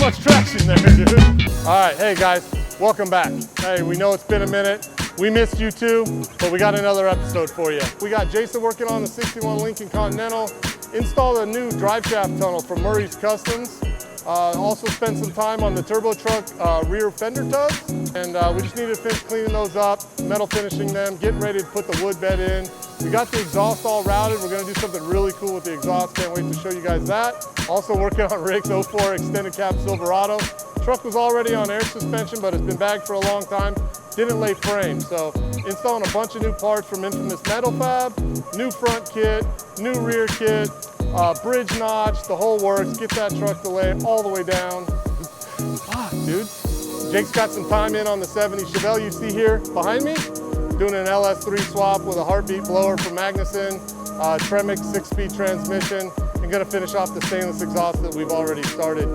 much traction there, dude. All right, hey guys, welcome back. Hey, we know it's been a minute. We missed you too, but we got another episode for you. We got Jason working on the 61 Lincoln Continental, installed a new drive shaft tunnel from Murray's Customs. Also spent some time on the turbo truck rear fender tubs, and we just needed to finish cleaning those up, metal finishing them, getting ready to put the wood bed in. We got the exhaust all routed. We're gonna do something really cool with the exhaust. Can't wait to show you guys that. Also working on Rick's 04 extended cab Silverado. Truck was already on air suspension, but it's been bagged for a long time. Didn't lay frame, so installing a bunch of new parts from Infamous Metal Fab, new front kit, new rear kit, bridge notch, the whole works. Get that truck to lay all the way down. Fuck, dude. Jake's got some time in on the 70 Chevelle you see here behind me. Doing an LS3 swap with a heartbeat blower from Magnuson, Tremec 6-speed transmission, and gonna finish off the stainless exhaust that we've already started.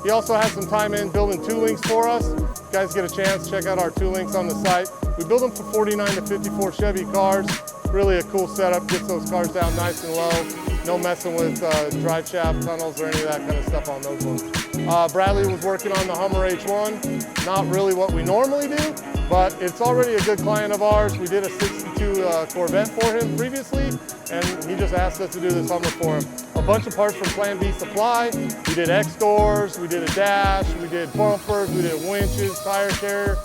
He also has some time in building two links for us. If you guys get a chance, check out our two links on the site. We build them for 49 to 54 Chevy cars. Really a cool setup, gets those cars down nice and low. No messing with drive shaft tunnels or any of that kind of stuff on those ones. Bradley was working on the Hummer H1. Not really what we normally do, but it's already a good client of ours. We did a 62 Corvette for him previously, and he just asked us to do this Hummer for him. A bunch of parts from Plan B Supply. We did X-doors, we did a dash, we did bumpers, we did winches, tire carrier.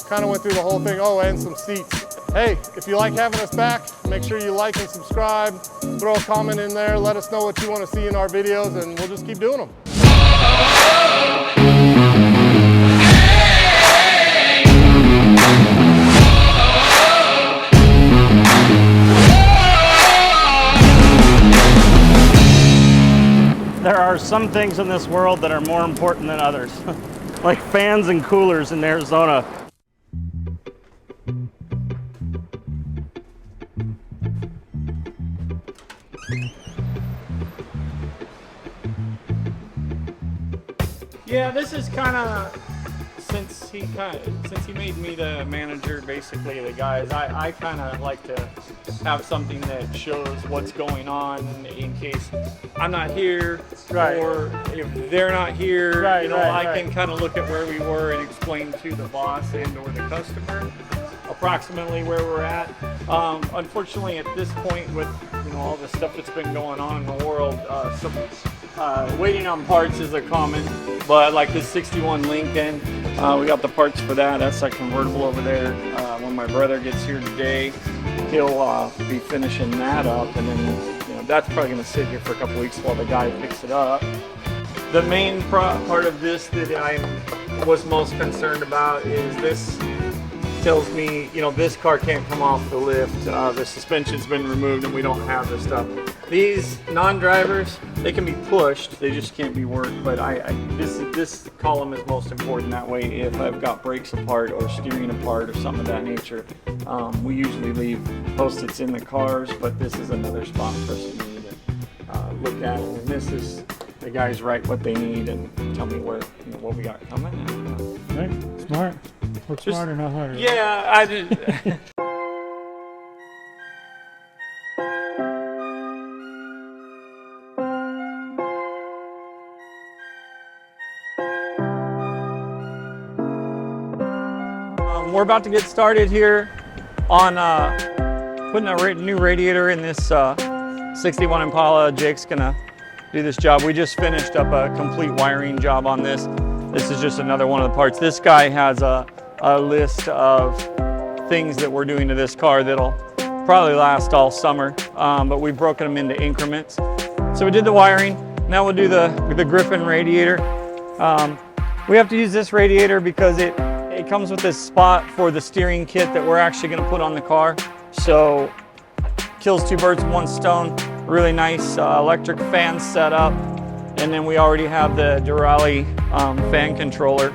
Kind of went through the whole thing. Oh, and some seats. Hey, if you like having us back, make sure you like and subscribe. Throw a comment in there. Let us know what you want to see in our videos, and we'll just keep doing them. There are some things in this world that are more important than others, like fans and coolers in Arizona. Yeah, this is kind of since he made me the manager, basically the guys. I kind of like to have something that shows what's going on in case I'm not here, Right. or if they're not here. Right, you know, right, I can kind of look at where we were and explain to the boss and or the customer approximately where we're at. Unfortunately, at this point, with all the stuff that's been going on in the world, waiting on parts is a common. But like this 61 Lincoln, we got the parts for that. That's that convertible over there. When my brother gets here today, he'll be finishing that up, and then that's probably going to sit here for a couple weeks while the guy picks it up. The main part of this that I was most concerned about is this tells me, this car can't come off the lift. The suspension's been removed and we don't have this stuff. These non-drivers, they can be pushed, they just can't be worked. But this column is most important. That way, if I've got brakes apart or steering apart or something of that nature, we usually leave post-its in the cars, but this is another spot for us to need to look at. And this is, the guys write what they need and tell me where, what we got coming. Right, smart. Work smarter, not harder. Yeah, I did. We're about to get started here on putting a new radiator in this 61 Impala. Jake's gonna do this job. We just finished up a complete wiring job on this. This is just another one of the parts. This guy has a list of things that we're doing to this car that'll probably last all summer, but we've broken them into increments. So we did the wiring. Now we'll do the Griffin radiator. We have to use this radiator because it comes with this spot for the steering kit that we're actually going to put on the car. So kills two birds with one stone. Really nice electric fan setup. And then we already have the Durali fan controller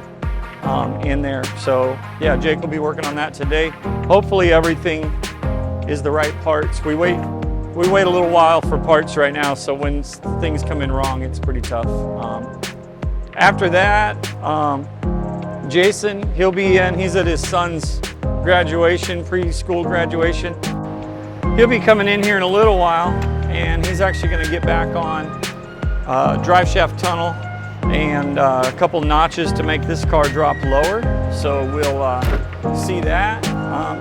in there. So yeah, Jake will be working on that today. Hopefully everything is the right parts. We wait a little while for parts right now, so when things come in wrong, it's pretty tough. After that, Jason, he'll be in. He's at his son's graduation, preschool graduation. He'll be coming in here in a little while, and he's actually going to get back on drive shaft tunnel and a couple notches to make this car drop lower. So we'll see that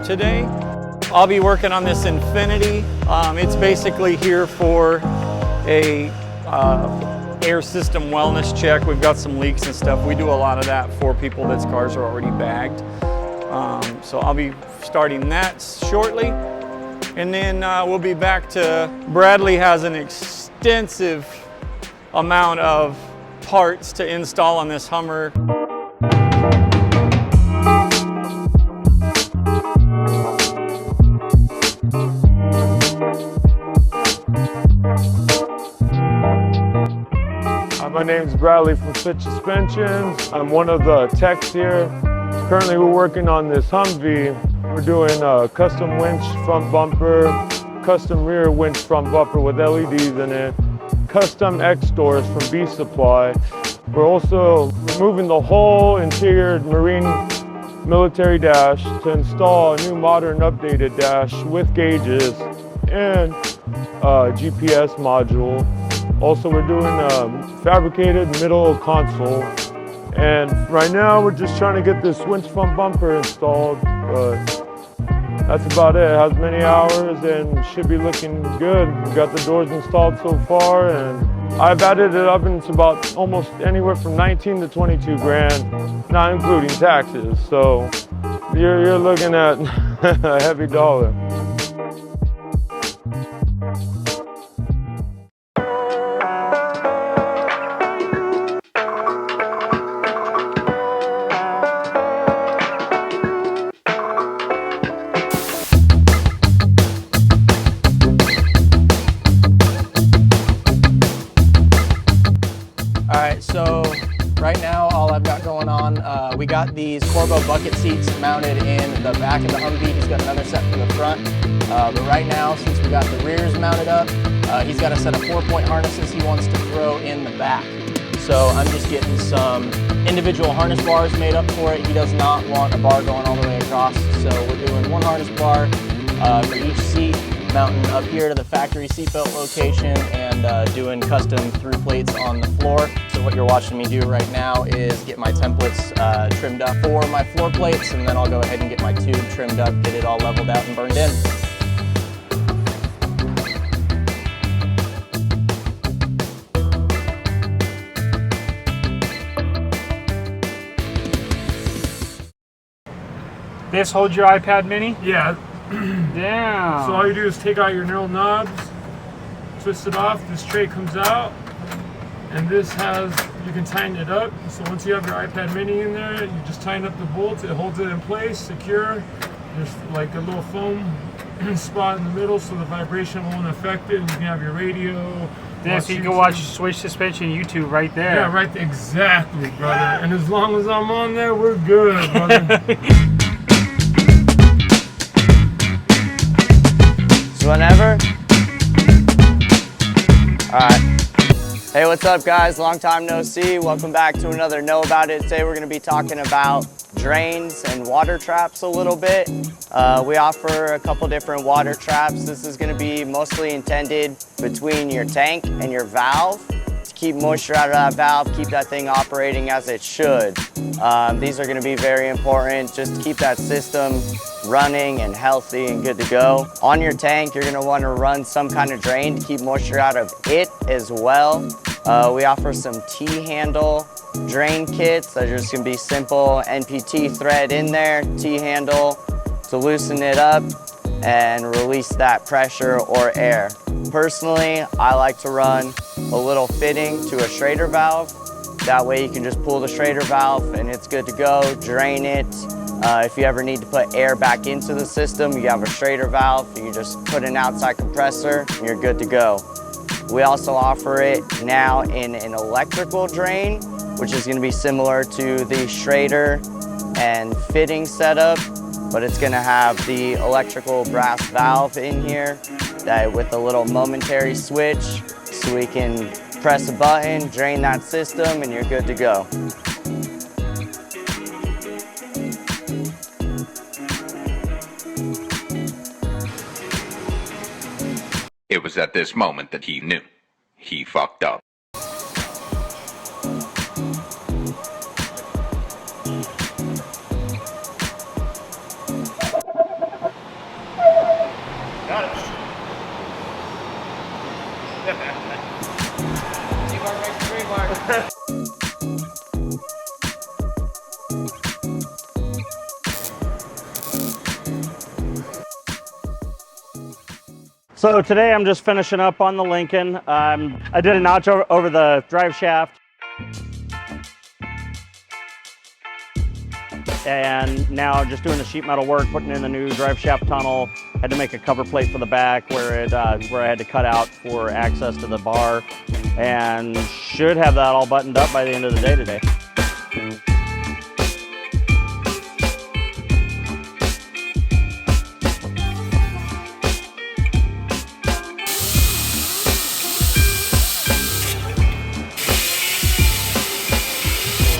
today. I'll be working on this Infinity. It's basically here for a air system wellness check. We've got some leaks and stuff. We do a lot of that for people that's cars are already bagged. So I'll be starting that shortly. And then we'll be back to, Bradley has an extensive amount of parts to install on this Hummer. My name's Bradley from Fit Suspensions. I'm one of the techs here. Currently we're working on this Humvee. We're doing a custom winch front bumper, custom rear winch front bumper with LEDs in it, custom X doors from B Supply. We're also removing the whole interior marine military dash to install a new modern updated dash with gauges and a GPS module. Also, we're doing a fabricated middle console. And right now, we're just trying to get this winch front bumper installed, but that's about it. It has many hours and should be looking good. We got the doors installed so far, and I've added it up, and it's about almost anywhere from 19 to 22 grand, not including taxes. So you're looking at a heavy dollar. So right now all I've got going on, we got these Corbeau bucket seats mounted in the back of the Humvee. He's got another set for the front. But right now, since we got the rears mounted up, he's got a set of 4-point harnesses he wants to throw in the back. So I'm just getting some individual harness bars made up for it. He does not want a bar going all the way across. So we're doing one harness bar for each seat, mounting up here to the factory seatbelt location, and doing custom through plates on the floor. So what you're watching me do right now is get my templates trimmed up for my floor plates, and then I'll go ahead and get my tube trimmed up, get it all leveled out and burned in. This holds your iPad mini? Yeah. Damn. So all you do is take out your knurled knobs, twist it off, this tray comes out, and this has, you can tighten it up. So once you have your iPad mini in there, you just tighten up the bolts, it holds it in place, secure. There's like a little foam spot in the middle so the vibration won't affect it. You can have your radio. Yeah, so you can watch Switch Suspension YouTube right there. Yeah, right, exactly, brother. And as long as I'm on there, we're good, brother. Whenever. Alright. Hey, what's up guys? Long time no see. Welcome back to another Know About It. Today we're going to be talking about drains and water traps a little bit. We offer a couple different water traps. This is going to be mostly intended between your tank and your valve to keep moisture out of that valve, keep that thing operating as it should. These are going to be very important just to keep that system running and healthy and good to go. On your tank, you're going to want to run some kind of drain to keep moisture out of it as well. We offer some T-handle drain kits that are just going to be simple NPT thread in there, T-handle to loosen it up and release that pressure or air. Personally, I like to run a little fitting to a Schrader valve. That way you can just pull the Schrader valve and it's good to go, drain it. If you ever need to put air back into the system, you have a Schrader valve, you can just put an outside compressor and you're good to go. We also offer it now in an electrical drain, which is going to be similar to the Schrader and fitting setup, but it's going to have the electrical brass valve in here that with a little momentary switch, so we can press a button, drain that system, and you're good to go. It was at this moment that he knew. He fucked up. So today I'm just finishing up on the Lincoln. I did a notch over the drive shaft. And now just doing the sheet metal work, putting in the new drive shaft tunnel. Had to make a cover plate for the back where I had to cut out for access to the bar, and should have that all buttoned up by the end of the day today.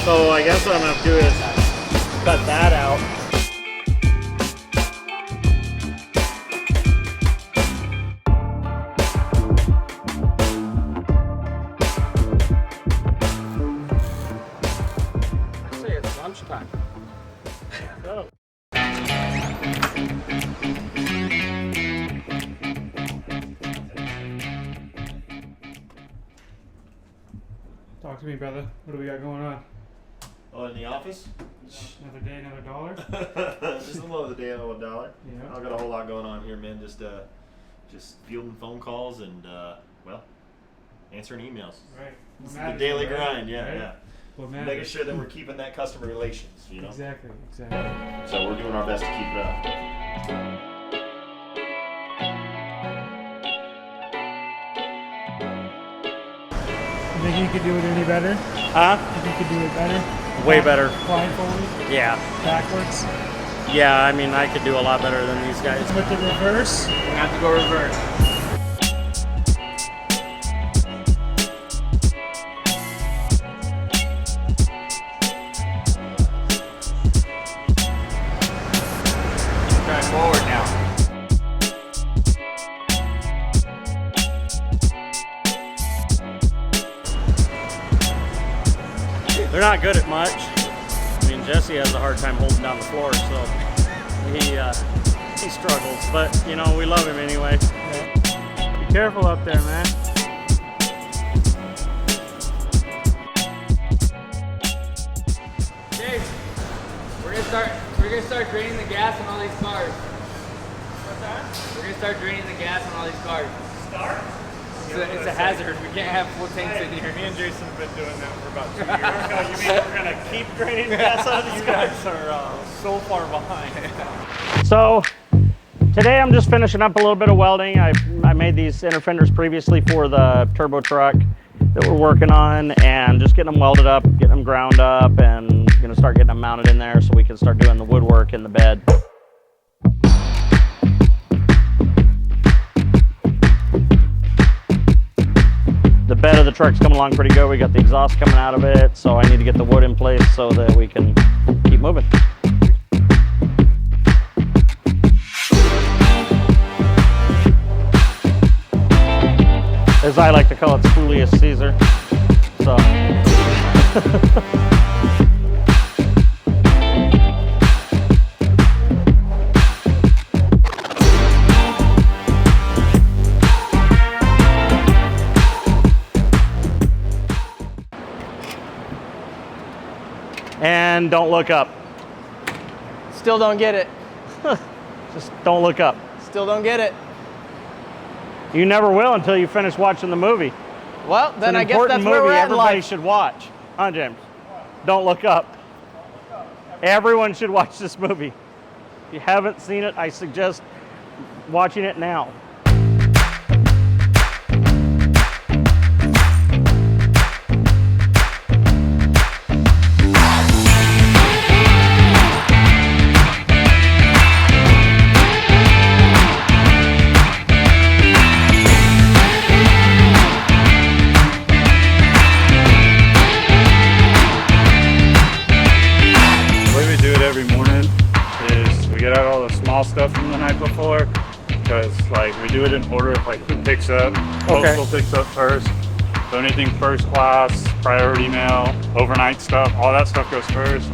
So I guess what I'm gonna have to do is cut that out. I say it's lunchtime. So. Talk to me, brother. What do we got going on? Oh, in the office? Another day, another dollar? Just a little of the day on $1. Yeah. I've got a whole lot going on here, man. Just fielding phone calls and well, answering emails. Right. It's the daily grind, yeah, right? yeah. What Making matters. sure that we're keeping that customer relations, you know. Exactly, exactly. So we're doing our best to keep it up. You think you could do it any better? Huh? You think you could do it better? Way better. Flying forward? Yeah. Backwards? Yeah, I mean, I could do a lot better than these guys. With the reverse? We have to go reverse. Drive forward now. They're not good at much. I mean, Jesse has a hard time holding down the floor, so he struggles. But, you know, we love him anyway. Yeah. Be careful up there, man. Dave, we're gonna start draining the gas on all these cars. What's that? We're gonna start draining the gas on all these cars. Start? It's a hazard. We can't have full tanks in here. Me and Jason have been doing that for about 2 years. You mean we're going to keep draining gas out of these You guys? guys are so far behind. So today I'm just finishing up a little bit of welding. I made these inner fenders previously for the turbo truck that we're working on, and just getting them welded up, getting them ground up, and gonna start getting them mounted in there so we can start doing the woodwork in the bed. The bed of the truck's coming along pretty good. We got the exhaust coming out of it, so I need to get the wood in place so that we can keep moving. As I like to call it, Julius Caesar. So. And don't look up. Still don't get it. Just don't look up. Still don't get it. You never will until you finish watching the movie. Well, then I guess that's where we're at in everybody life. should watch. Huh, James? Don't look up. Everyone should watch this movie. If you haven't seen it, I suggest watching it now. Stuff from the night before, because like we do it in order of like who picks up. Postal picks up first, so anything first class, priority mail, overnight stuff, all that stuff goes first,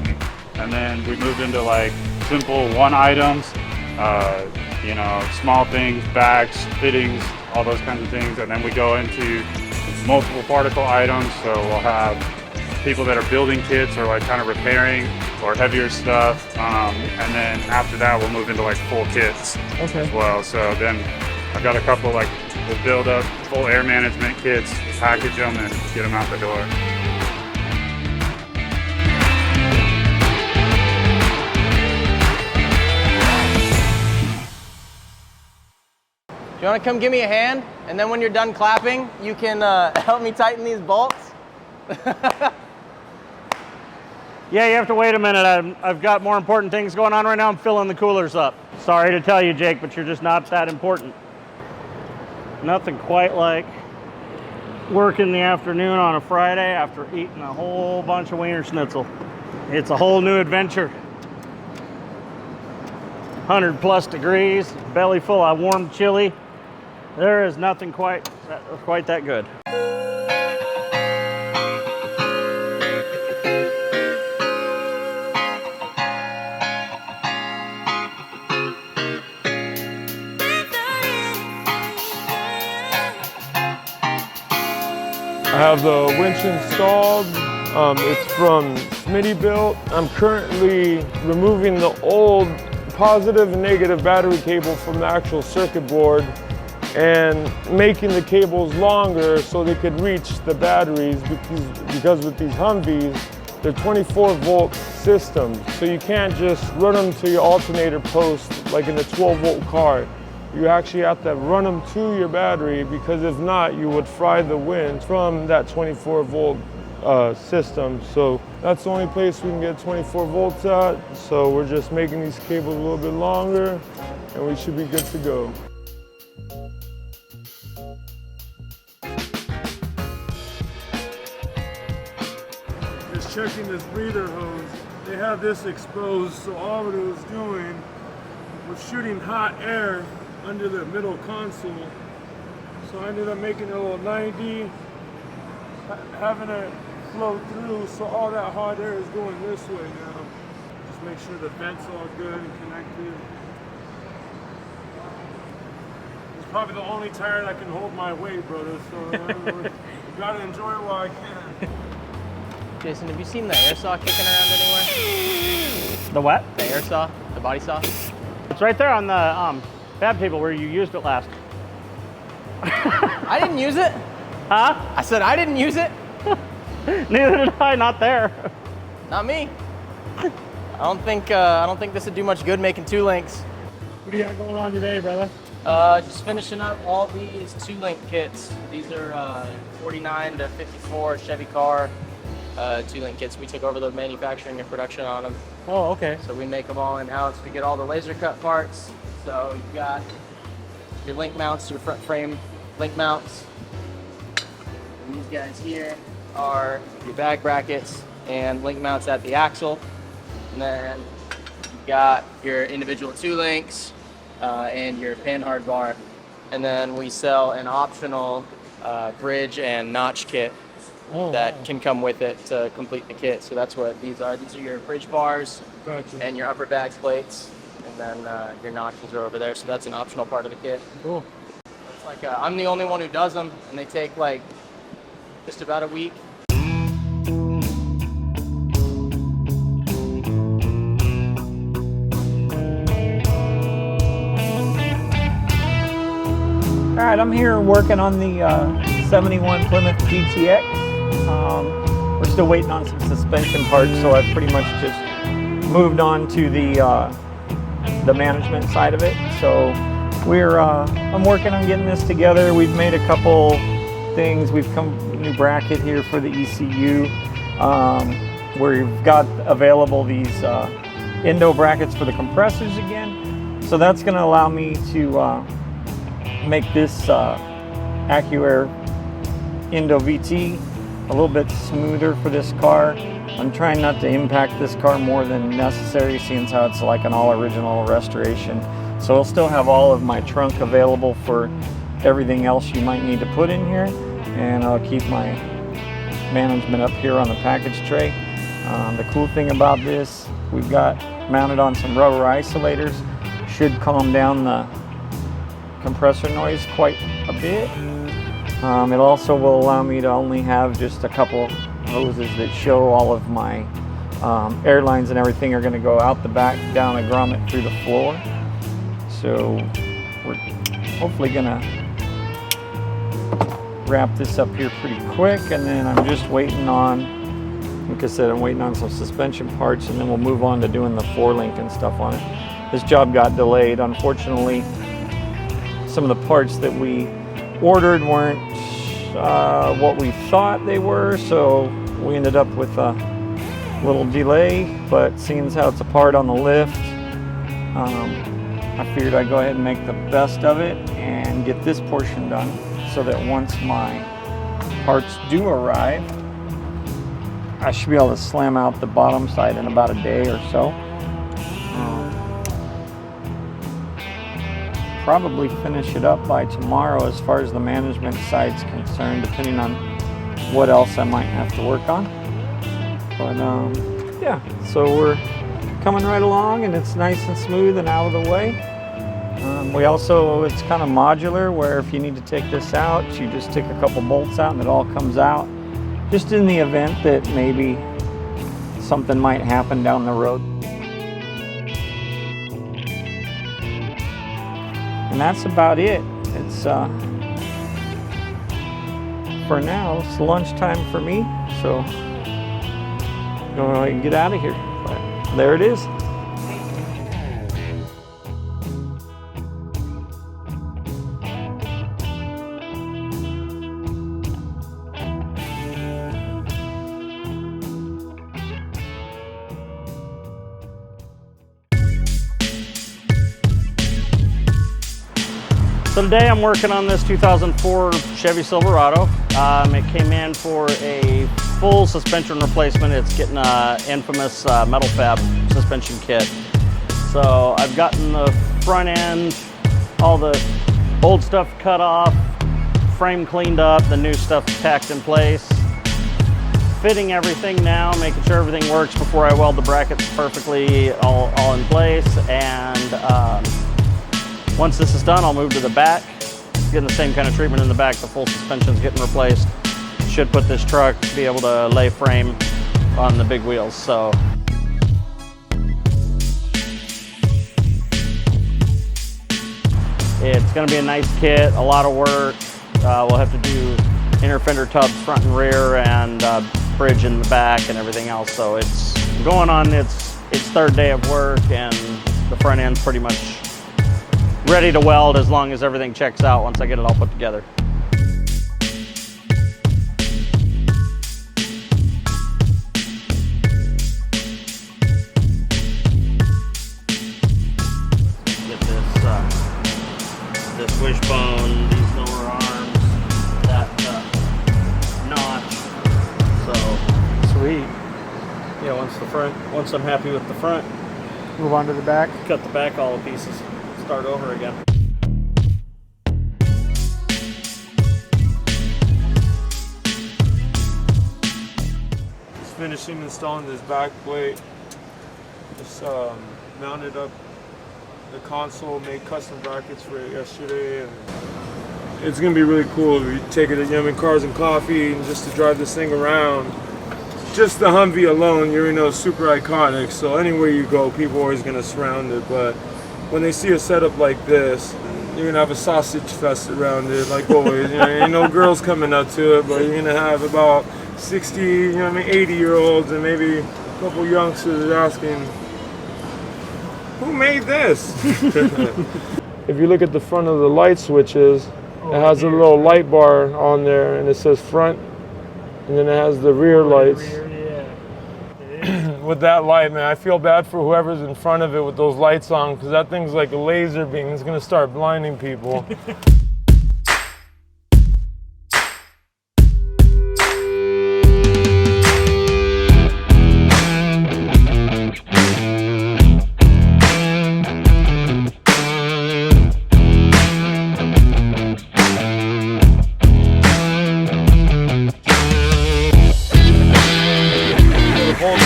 and then we moved into like simple one items, you know, small things, bags, fittings, all those kinds of things. And then we go into multiple particle items. So we'll have people that are building kits or like kind of repairing or heavier stuff. And then after that, we'll move into like full kits as well. So then I've got a couple like we'll build up full air management kits, package them, and get them out the door. Do you want to come give me a hand? And then when you're done clapping, you can help me tighten these bolts? Yeah, you have to wait a minute. I've got more important things going on right now. I'm filling the coolers up. Sorry to tell you, Jake, but you're just not that important. Nothing quite like work in the afternoon on a Friday after eating a whole bunch of Wiener Schnitzel. It's a whole new adventure. 100+ degrees, belly full of warm chili. There is nothing quite that good. I have the winch installed. It's from Smittybuilt. I'm currently removing the old positive and negative battery cable from the actual circuit board and making the cables longer so they could reach the batteries because with these Humvees, they're 24-volt systems. So you can't just run them to your alternator post like in a 12-volt car. You actually have to run them to your battery because if not, you would fry the wind from that 24-volt system. So that's the only place we can get 24 volts at. So we're just making these cables a little bit longer and we should be good to go. Just checking this breather hose. They have this exposed, so all what it was doing was shooting hot air under the middle console. So I ended up making a little 90, having it flow through, so all that hot air is going this way now. Just make sure the vent's all good and connected. It's probably the only tire that can hold my weight, brother, so you gotta enjoy it while I can. Jason, have you seen the air saw kicking around anywhere? The what? The air saw, the body saw? It's right there on the fab table where you used it last. I didn't use it. Huh? I said I didn't use it. Neither did I, not there. Not me. I don't think this would do much good making 2 links. What do you got going on today, brother? Just finishing up all these 2-link kits. These are 49 to 54 Chevy car 2-link kits. We took over the manufacturing and production on them. Oh, okay. So we make them all in-house. We get all the laser cut parts. So you've got your link mounts, your front frame link mounts. And these guys here are your bag brackets and link mounts at the axle. And then you've got your individual 2 links and your pin hard bar. And then we sell an optional bridge and notch kit that can come with it to complete the kit. So that's what these are. These are your bridge bars and your upper bag plates. And then your notches are over there. So that's an optional part of the kit. Cool. It's like I'm the only one who does them, and they take like just about a week. All right, I'm here working on the 71 Plymouth GTX. We're still waiting on some suspension parts, so I've pretty much just moved on to the management side of it. So I'm working on getting this together. We've made a couple things. We've come new bracket here for the ECU. We've got available these Indo brackets for the compressors again. So that's going to allow me to make this AccuAir Indo VT a little bit smoother for this car. I'm trying not to impact this car more than necessary, seeing how it's like an all original restoration. So I'll still have all of my trunk available for everything else you might need to put in here, and I'll keep my management up here on the package tray. The cool thing about this, we've got mounted on some rubber isolators, should calm down the compressor noise quite a bit. It also will allow me to only have just a couple hoses that show all of my air lines and everything are going to go out the back, down a grommet through the floor. So we're hopefully going to wrap this up here pretty quick, and then I'm just waiting on, like I said, I'm waiting on some suspension parts, and then we'll move on to doing the 4-link and stuff on it. This job got delayed. Unfortunately, some of the parts that we ordered weren't what we thought they were, so we ended up with a little delay, but seeing as how it's a part on the lift, I figured I'd go ahead and make the best of it and get this portion done so that once my parts do arrive, I should be able to slam out the bottom side in about a day or so. Probably finish it up by tomorrow as far as the management side's concerned, depending on what else I might have to work on. But yeah, so we're coming right along and it's nice and smooth and out of the way. We also, it's kind of modular where if you need to take this out, you just take a couple bolts out and it all comes out. Just in the event that maybe something might happen down the road. And that's about it. It's for now, it's lunchtime for me, so I'm going to get out of here. But there it is. So today I'm working on this 2004 Chevy Silverado. It came in for a full suspension replacement. It's getting an infamous metal fab suspension kit. So I've gotten the front end, all the old stuff cut off, frame cleaned up, the new stuff tacked in place. Fitting everything now, making sure everything works before I weld the brackets perfectly all in place. And once this is done, I'll move to the back, getting the same kind of treatment in the back. The full suspension's getting replaced. Should put this truck, be able to lay frame on the big wheels. So it's gonna be a nice kit, a lot of work. We'll have to do inner fender tubs front and rear and bridge in the back and everything else. So it's going on its third day of work, and the front end's pretty much ready to weld as long as everything checks out once I get it all put together. Get this wishbone, these lower arms, that notch. So sweet. Yeah, once I'm happy with the front, Move on to the back. cut the back all to pieces. Start over again. Just finishing installing this back plate. Just mounted up the console, made custom brackets for it yesterday. And it's gonna be really cool if you take it to Yemen Cars and Coffee and just to drive this thing around. Just the Humvee alone, you're super iconic. So anywhere you go, people are always gonna surround it. But when they see a setup like this, you're gonna have a sausage fest around it, like always. Ain't no girls coming up to it, but you're gonna have about 60, 80-year-olds and maybe a couple youngsters asking, who made this? If you look at the front of the light switches, it has a little light bar on there, and it says front, and then it has the rear lights. With that light, man, I feel bad for whoever's in front of it with those lights on, because that thing's like a laser beam. It's gonna start blinding people.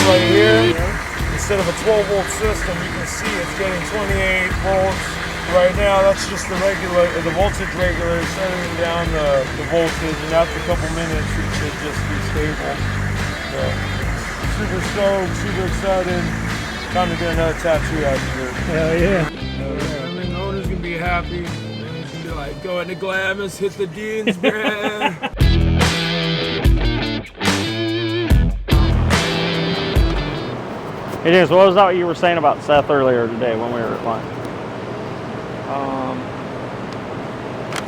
Right here, instead of a 12-volt system, you can see it's getting 28 volts Right now, that's just the voltage regulator setting down the voltage, and after a couple minutes, it should just be stable. So, super stoked, super excited. Time to get another tattoo out here. Hell yeah. I mean, the owner's gonna be happy. He's gonna be like, go into Glamis, hit the Deans, bruh. It is. What was that you were saying about Seth earlier today when we were at lunch?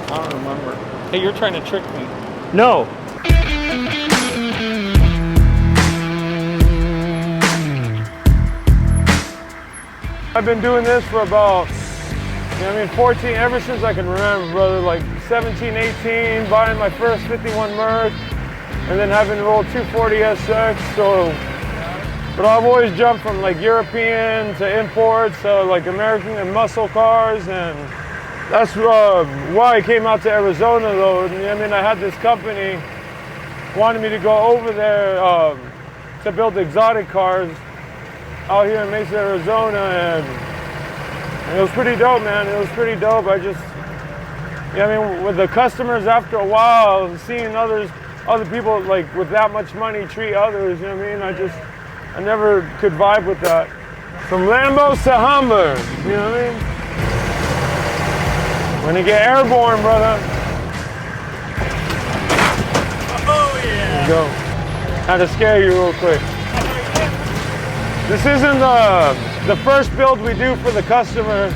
I don't remember. Hey, you're trying to trick me. No. I've been doing this for about, 14, ever since I can remember, brother, like 17, 18, buying my first 51 Merc, and then having rolled 240 SX, so, but I've always jumped from like European to imports, so like American and muscle cars, and that's why I came out to Arizona though. I had this company wanted me to go over there to build exotic cars out here in Mesa, Arizona, and it was pretty dope, man. It was pretty dope. With the customers after a while, seeing other people like with that much money treat others, I never could vibe with that. From Lambos to Humber, you know what I mean? When you get airborne, brother. Oh yeah. There you go. Had to scare you real quick. This isn't the first build we do for the customer.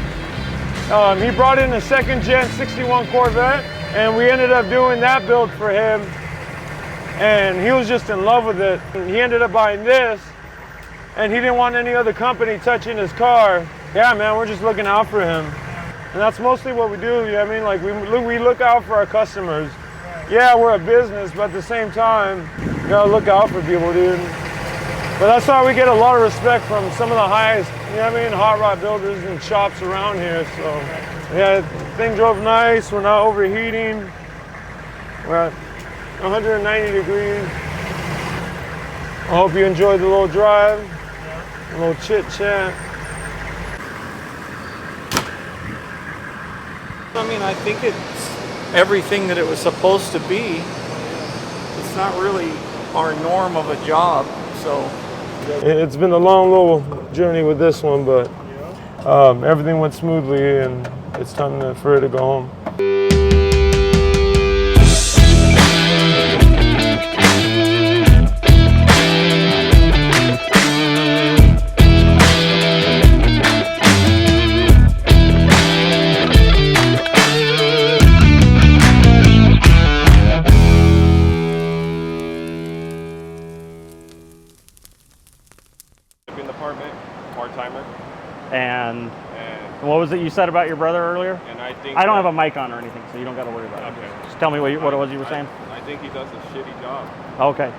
He brought in a second gen 61 Corvette, and we ended up doing that build for him. And he was just in love with it. And he ended up buying this, and he didn't want any other company touching his car. Yeah, man, we're just looking out for him. And that's mostly what we do, you know what I mean? Like we look out for our customers. Yeah, we're a business, but at the same time, you gotta look out for people, dude. But that's why we get a lot of respect from some of the highest, hot rod builders and shops around here. So, yeah, thing drove nice. We're not overheating. We're at 190 degrees. I hope you enjoyed the little drive, a little chit chat. I think it's everything that it was supposed to be. It's not really our norm of a job, so. It's been a long little journey with this one, but everything went smoothly, and it's time for it to go home. And what was it you said about your brother earlier? And I think I don't have a mic on or anything, so you don't got to worry about it. Just tell me what it was you were saying. I think he does a shitty job. Okay.